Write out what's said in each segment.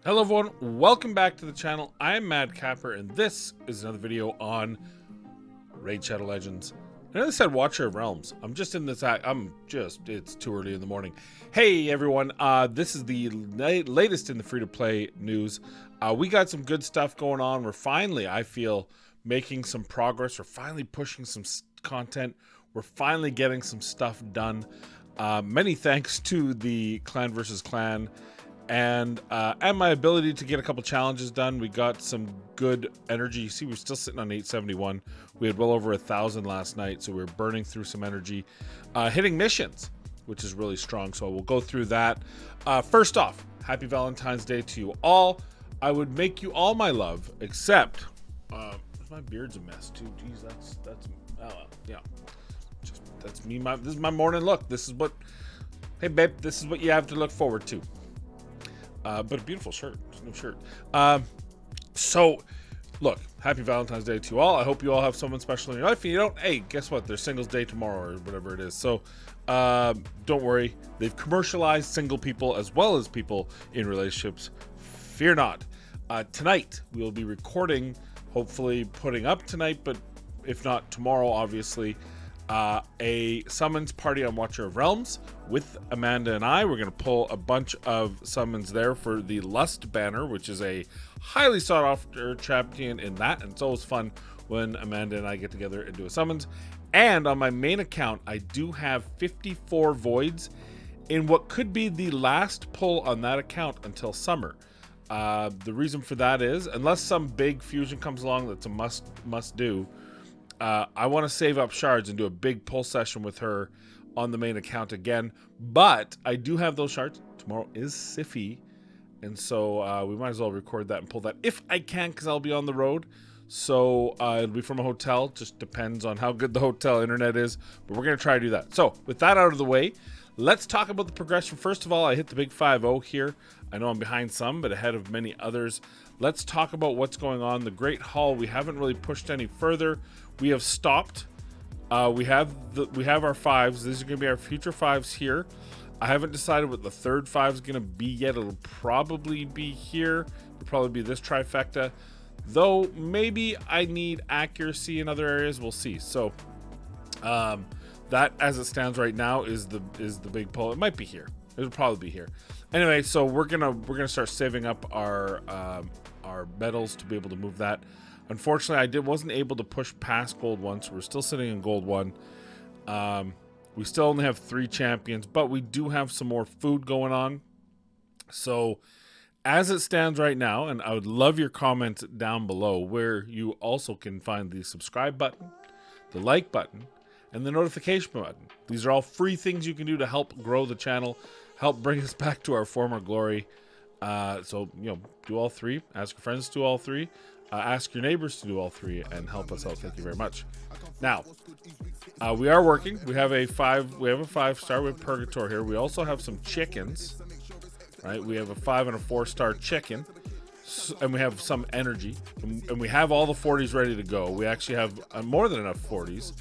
Hello everyone, welcome back to the channel. I am Mad Capper and this is another video on Raid Shadow Legends. I know they said Watcher of Realms. I'm just in this act. It's too early in the morning. Hey everyone, this is the latest in the free-to-play news. We got some good stuff going on. We're finally, I feel, making some progress. We're finally pushing some content. We're finally getting some stuff done. Many thanks to the Clan vs. Clan and my ability to get a couple challenges done. We got some good energy. You see, we're still sitting on 871. We had well over 1,000 last night, so we're burning through some energy, hitting missions, which is really strong. So we'll go through that. First off, happy Valentine's Day to you all. I would make you all my love, except my beard's a mess too. Jeez, that's yeah, that's me. This is my morning look. This is what, hey babe, this is what you have to look forward to. But a beautiful shirt, new shirt. So, look, happy Valentine's Day to you all. I hope you all have someone special in your life. If you don't, hey, guess what? There's Singles Day tomorrow or whatever it is. So, don't worry. They've commercialized single people as well as people in relationships. Fear not. Tonight, we'll be recording, hopefully putting up tonight, but if not tomorrow, obviously, a summons party on Watcher of Realms with Amanda and I. We're going to pull a bunch of summons there for the Lust banner, which is a highly sought after champion in that, and it's always fun when Amanda and I get together and do a summons. And on my main account, I do have 54 voids in what could be the last pull on that account until summer. The reason for that is, unless some big fusion comes along that's a must do, I want to save up shards and do a big pull session with her on the main account again. But I do have those shards. Tomorrow is Siffy, and so we might as well record that and pull that if I can, because I'll be on the road. So it'll be from a hotel. Just depends on how good the hotel internet is, but we're going to try to do that. So with that out of the way, let's talk about the progression. First of all, I hit the big 5-0 here. I know I'm behind some, but ahead of many others. Let's talk about what's going on. The Great Hall, we haven't really pushed any further. We have stopped. We have our 5s. These are going to be our future 5s here. I haven't decided what the third 5 is going to be yet. It'll probably be here. It'll probably be this trifecta. Though maybe I need accuracy in other areas. We'll see. So that, as it stands right now, is the big pull. It might be here. It'll probably be here. Anyway, so we're gonna start saving up our medals to be able to move that. Unfortunately, wasn't able to push past gold 1, so we're still sitting in gold 1. We still only have 3 champions, but we do have some more food going on. So as it stands right now, and I would love your comments down below, where you also can find the subscribe button, the like button, and the notification button. These are all free things you can do to help grow the channel, help bring us back to our former glory. So, do all 3. Ask your friends to do all 3. Ask your neighbors to do all 3 and help us out. Thank you very much. Now, we are working. We have a 5-star with Purgator here. We also have some chickens, right? We have a 5 and a 4-star chicken, and we have some energy, and we have all the 40s ready to go. We actually have more than enough 40s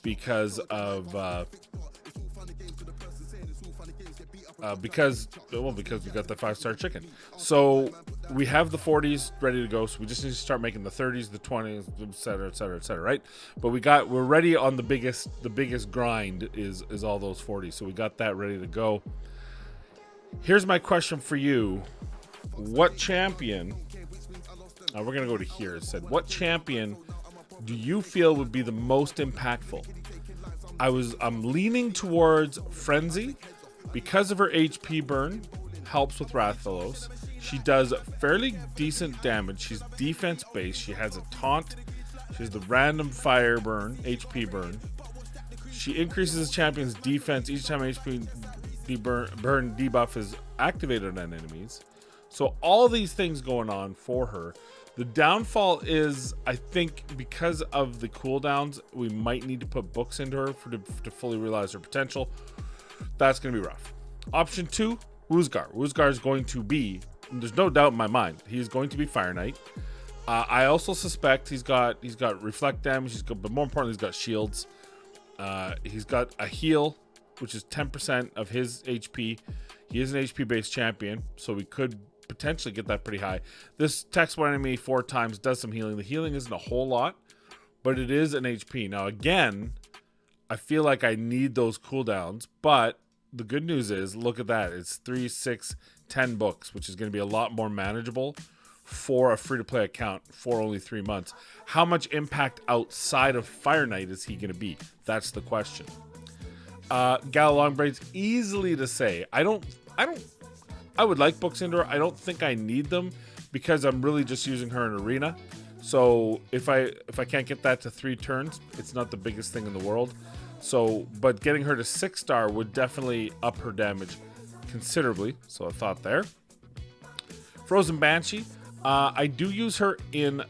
because of because we got the 5-star chicken. So we have the 40s ready to go. So we just need to start making the 30s, the 20s, etc., etc., etc., right? But we're ready on the biggest grind is all those 40s. So we got that ready to go. Here's my question for you. What champion, we're going to go to here. It said, what champion do you feel would be the most impactful? I'm leaning towards Frenzy because of her HP burn, helps with Rathalos. She does fairly decent damage. She's defense based. She has a taunt. She has the random fire burn, HP burn. She increases the champion's defense each time HP burn debuff is activated on enemies. So all these things going on for her. The downfall is, I think, because of the cooldowns, we might need to put books into her to fully realize her potential. That's going to be rough. Option 2, Woozgar. Woozgar is going to be, there's no doubt in my mind, he's going to be Fire Knight. I also suspect he's got reflect damage, but more importantly, he's got shields. He's got a heal, which is 10% of his HP. He is an HP based champion, so we could potentially get that pretty high. This text one enemy 4 times, does some healing. The healing isn't a whole lot, but it is an HP. Now again, I feel like I need those cooldowns, but the good news is, look at that. It's 3, 6, 10 books, which is going to be a lot more manageable for a free-to-play account for only 3 months. How much impact outside of Fire Knight is he going to be? That's the question. Gala Longbraids, easily to say. I would like books indoor. I don't think I need them because I'm really just using her in arena. So if I can't get that to 3 turns, it's not the biggest thing in the world. So, but getting her to 6-star would definitely up her damage considerably. So I thought there. Frozen Banshee, I do use her in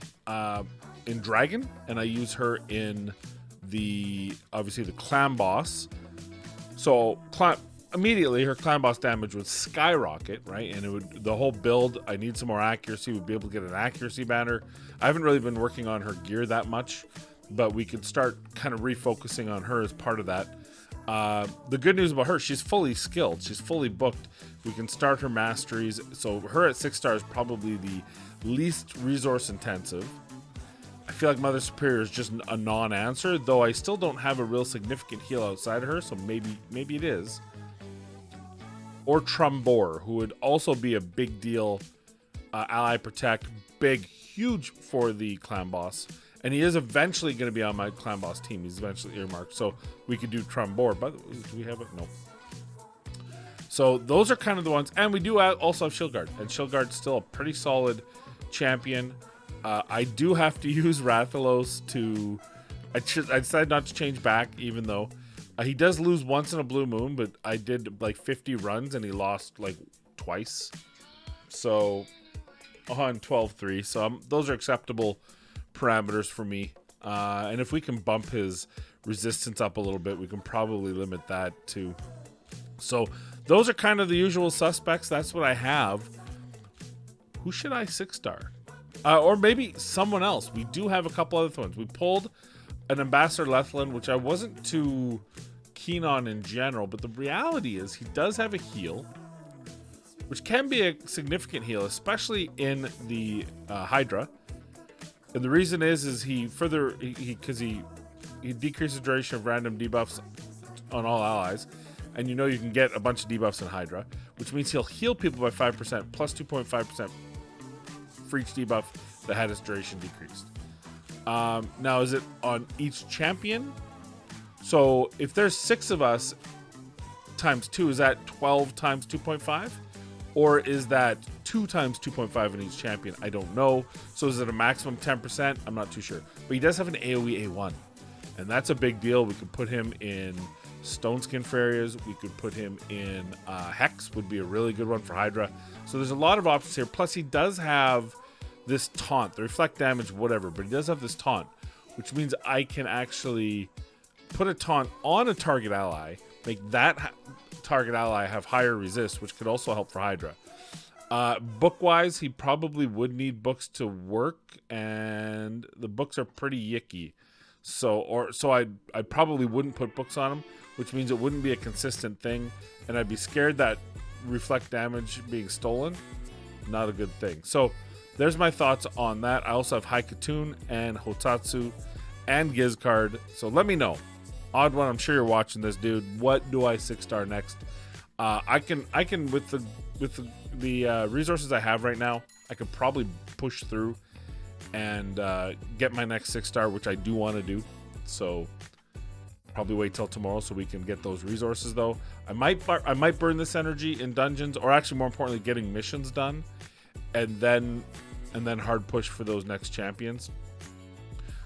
Dragon, and I use her in obviously the clan boss. So immediately her clan boss damage would skyrocket, right? And the whole build, I need some more accuracy, would be able to get an accuracy banner. I haven't really been working on her gear that much, but we could start kind of refocusing on her as part of that. The good news about her, she's fully skilled, she's fully booked. We can start her masteries. So her at 6 stars is probably the least resource intensive. I feel like Mother Superior is just a non-answer, though I still don't have a real significant heal outside of her, so maybe it is. Or Trumbor, who would also be a big deal ally protect, huge for the clan boss. And he is eventually going to be on my clan boss team. He's eventually earmarked, so we could do Trumbor. But do we have it? No. So those are kind of the ones. And we do also have Shieldguard. And Shieldguard's still a pretty solid champion. I do have to use Rathalos to... I decided not to change back, even though... he does lose once in a blue moon, but I did like 50 runs and he lost like twice. So on 12-3. So those are acceptable parameters for me. And if we can bump his resistance up a little bit, we can probably limit that too. So those are kind of the usual suspects. That's what I have. Who should I 6-star? Or maybe someone else. We do have a couple other ones. We pulled an Ambassador Lethlin, which I wasn't too keen on in general, but the reality is he does have a heal, which can be a significant heal, especially in the Hydra. And the reason is he decreases duration of random debuffs on all allies, and you can get a bunch of debuffs in Hydra, which means he'll heal people by 5% plus 2.5% for each debuff that had its duration decreased. Now, is it on each champion? So if there's 6 of us times 2, is that 12 times 2.5? Or is that 2 times 2.5 in each champion? I don't know. So is it a maximum 10%? I'm not too sure. But he does have an AoE A1. And that's a big deal. We could put him in Stoneskin for areas. We could put him in Hex, would be a really good one for Hydra. So there's a lot of options here. Plus he does have this taunt, the reflect damage, whatever, but he does have this taunt, which means I can actually put a taunt on a target ally, make that target ally have higher resist, which could also help for Hydra. Book-wise, he probably would need books to work, and the books are pretty yicky. So I probably wouldn't put books on him, which means it wouldn't be a consistent thing, and I'd be scared that reflect damage being stolen, not a good thing. So there's my thoughts on that. I also have Haikatun and Hotatsu and Gizcard. So let me know. Odd One, I'm sure you're watching this, dude. What do I 6-star next? I can with the resources I have right now, I could probably push through and get my next 6-star, which I do want to do. So probably wait till tomorrow so we can get those resources though. I might burn this energy in dungeons, or actually more importantly getting missions done, and then hard push for those next champions.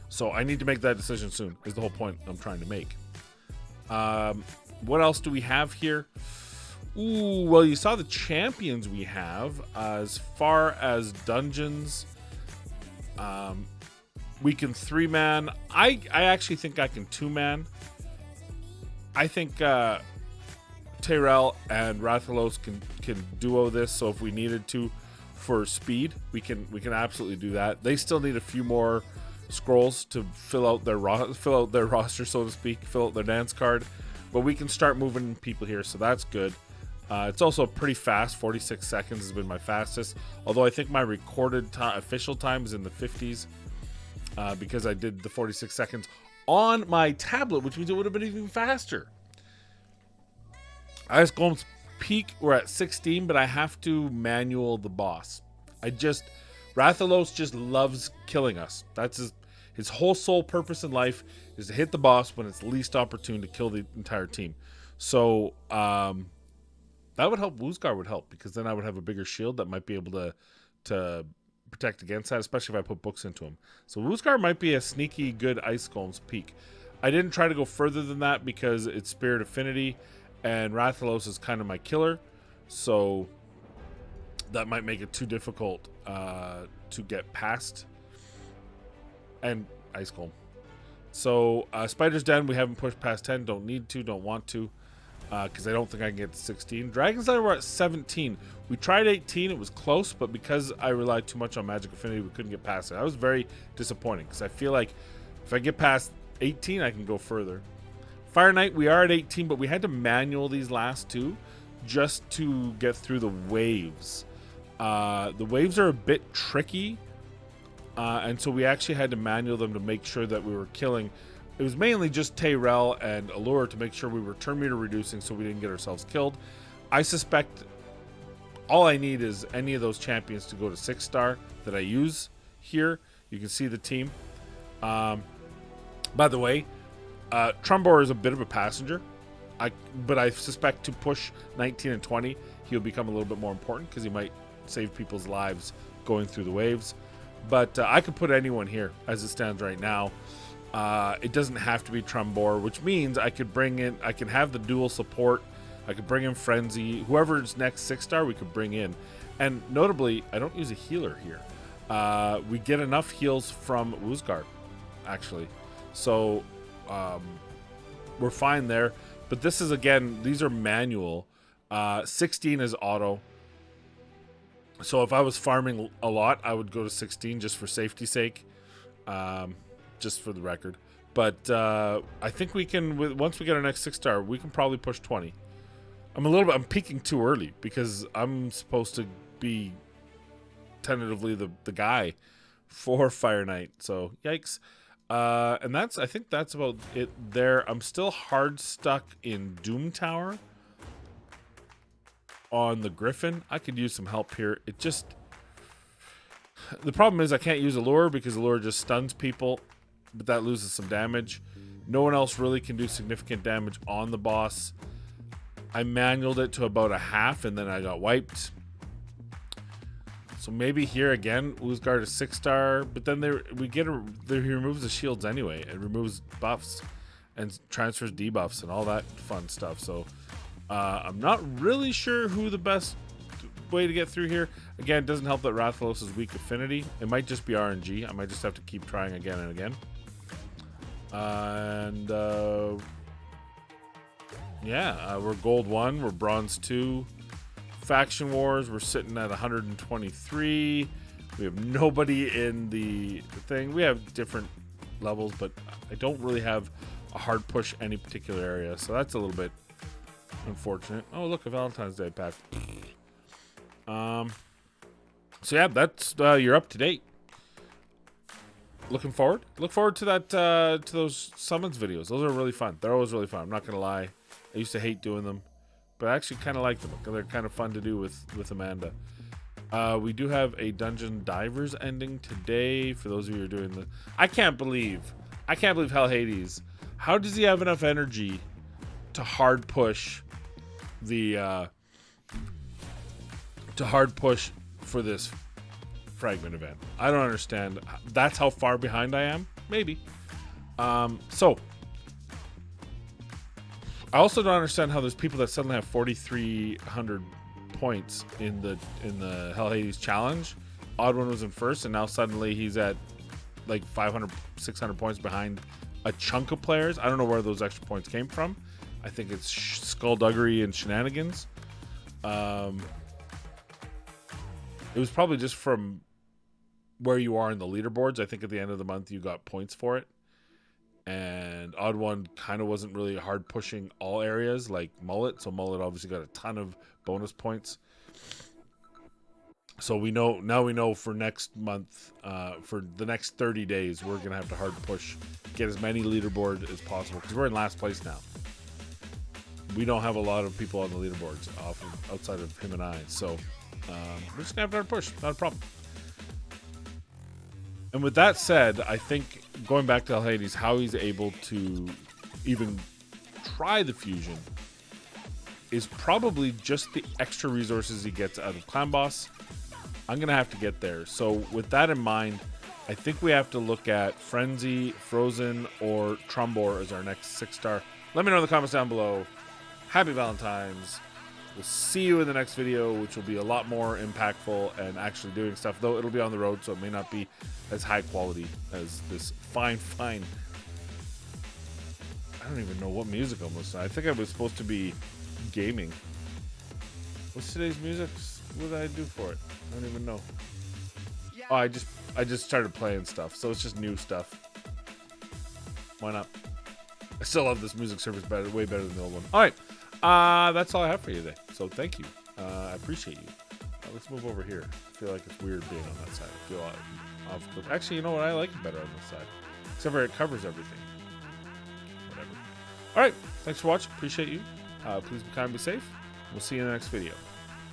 So I need to make that decision soon, is the whole point I'm trying to make. What else do we have here? Ooh, well, you saw the champions we have. As far as dungeons, we can 3-man. I actually think I can 2-man. I think Tyrell and Rathalos can duo this, so if we needed to for speed, we can absolutely do that. They still need a few more scrolls to fill out their roster, so to speak, fill out their dance card, but we can start moving people here, so that's good. It's also pretty fast. 46 seconds has been my fastest. Although I think my recorded official time is in the 50s because I did the 46 seconds on my tablet, which means it would have been even faster. Ice Golem's peak, we're at 16, but I have to manual the boss. Rathalos just loves killing us. That's his whole sole purpose in life is to hit the boss when it's least opportune to kill the entire team. So that would help. Woozgar would help because then I would have a bigger shield that might be able to protect against that, especially if I put books into him. So Woozgar might be a sneaky good Ice Golem's peak. I didn't try to go further than that because it's Spirit Affinity and Rathalos is kind of my killer. So that might make it too difficult to get past. And Ice Golem. So Spider's Den, we haven't pushed past 10. Don't need to, don't want to. Because I don't think I can get to 16. Dragon's Lair, we're at 17. We tried 18. It was close, but because I relied too much on Magic Affinity, we couldn't get past it. That was very disappointing because I feel like if I get past 18, I can go further. Fire Knight, we are at 18, but we had to manual these last two just to get through the waves. The waves are a bit tricky, and so we actually had to manual them to make sure that we were killing. It was mainly just Tayrel and Allure to make sure we were turn meter reducing so we didn't get ourselves killed. I suspect all I need is any of those champions to go to 6-star that I use here. You can see the team. By the way, Trumbor is a bit of a passenger, but I suspect to push 19 and 20, he'll become a little bit more important because he might save people's lives going through the waves. But I could put anyone here as it stands right now. It doesn't have to be Trumbor, which means I could have the dual support. I could bring in Frenzy. Whoever's next 6-star, we could bring in. And notably, I don't use a healer here. We get enough heals from Woozgar, actually. So we're fine there. But this is, again, these are manual. 16 is auto. So if I was farming a lot, I would go to 16 just for safety's sake. Just for the record. But I think we can, once we get our next 6-star, we can probably push 20. I'm peaking too early because I'm supposed to be tentatively the guy for Fire Knight. So yikes. And I think that's about it there. I'm still hard stuck in Doom Tower on the Griffin. I could use some help here. The problem is I can't use Allure because Allure just stuns people. But that loses some damage. No one else really can do significant damage on the boss. I manualed it to about a half and then I got wiped. So maybe here again, Woozgar is 6-star, but then he removes the shields anyway. It removes buffs and transfers debuffs and all that fun stuff. So I'm not really sure who the best way to get through here. Again, it doesn't help that Rathalos is weak affinity. It might just be RNG. I might just have to keep trying again and again. We're gold 1, we're bronze 2. Faction Wars, we're sitting at 123. We have nobody in the thing. We have different levels, but I don't really have a hard push any particular area, so that's a little bit unfortunate. Oh, look, a Valentine's Day pack. So yeah, that's you're up to date. Look forward to that to those summons videos. Those are really fun. They're always really fun. I'm not gonna lie. I used to hate doing them, but I actually kind of like them. They're kind of fun to do with Amanda. We do have a Dungeon Divers ending today. For those of you who are doing the, I can't believe Hell Hades. How does he have enough energy to hard push for this fragment event? I don't understand. That's how far behind I am. Maybe. So I also don't understand how there's people that suddenly have 4,300 points in the Hell Hades challenge. Oddone was in first, and now suddenly he's at like 500, 600 points behind a chunk of players. I don't know where those extra points came from. I think it's skullduggery and shenanigans. It was probably just from where you are in the leaderboards. I think at the end of the month you got points for it. And Odd One kind of wasn't really hard pushing all areas like Mullet. So Mullet obviously got a ton of bonus points. So we know for next month, for the next 30 days, we're going to have to hard push, get as many leaderboard as possible because we're in last place now. We don't have a lot of people on the leaderboards outside of him and I. So we're just going to have to hard push. Not a problem. And with that said, I think going back to Hades, how he's able to even try the fusion is probably just the extra resources he gets out of Clan Boss. I'm going to have to get there. So with that in mind, I think we have to look at Frenzy, Frozen, or Trumbor as our next 6-star. Let me know in the comments down below. Happy Valentine's. We'll see you in the next video, which will be a lot more impactful and actually doing stuff, though it'll be on the road, so it may not be as high quality as this fine. I don't even know what music I'm listening to. I think I was supposed to be gaming. What's today's music? What did I do for it? I don't even know. Oh, I just started playing stuff, so it's just new stuff. Why not? I still love this music service way better than the old one. All right. That's all I have for you today. So thank you. I appreciate you. Let's move over here. I feel like it's weird being on that side. I feel off. Actually, you know what? I like it better on this side. Except for it covers everything. Whatever. All right. Thanks for watching. Appreciate you. Please be kind and be safe. We'll see you in the next video.